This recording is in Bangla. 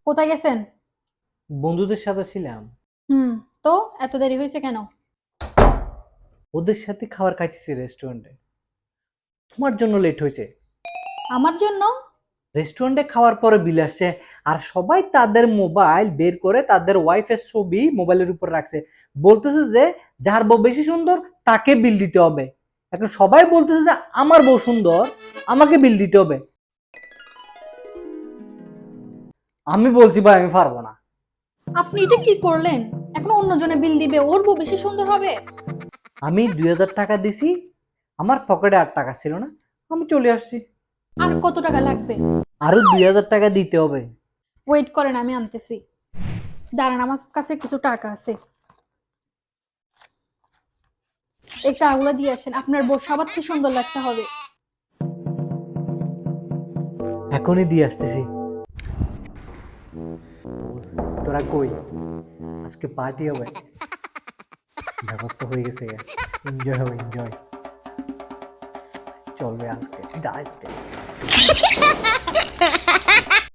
কোথায় গেছেন? বন্ধুদের সাথে ছিলাম। হুম। তো এত দেরি হয়েছে কেন? ওদের সাথে খাবার খাইতেছি রেস্টুরেন্টে। তোমার জন্য লেট হয়েছে। আমার জন্য? রেস্টুরেন্টে খাওয়ার পরে বিল আসছে, আর সবাই তাদের মোবাইল বের করে তাদের ওয়াইফের ছবি মোবাইলের উপর রাখছে। বলতেছে যে যার বউ বেশি সুন্দর তাকে বিল দিতে হবে। এখন সবাই বলতেছে যে আমার বউ সুন্দর, আমাকে বিল দিতে হবে। আমি বলছি ভাই আমি পারবো না। আপনি এটা কি করলেন? এখন অন্যজনে বিল দিবে, ওর বউ বেশি সুন্দর হবে? আমি 2,000 টাকা দিছি, আমার পকেটে আর টাকা ছিল না, আমি চলে আসছি। আর কত টাকা লাগবে? আরো 2,000 টাকা দিতে হবে। ওয়েট করেন, আমি আনতেছি। দাঁড়ান, আমার কাছে কিছু টাকা আছে। এই টাকাগুলো দিয়ে আসেন, আপনার বউ সবার চেয়ে সুন্দর লাগতে হবে। এখনই দিয়ে আসতেছি। তোরা কই? আজকে পার্টি হবে, ব্যবস্থা হয়ে গেছে। এনজয় হবে, এনজয় চলবে আজকে ডাইরেক্ট।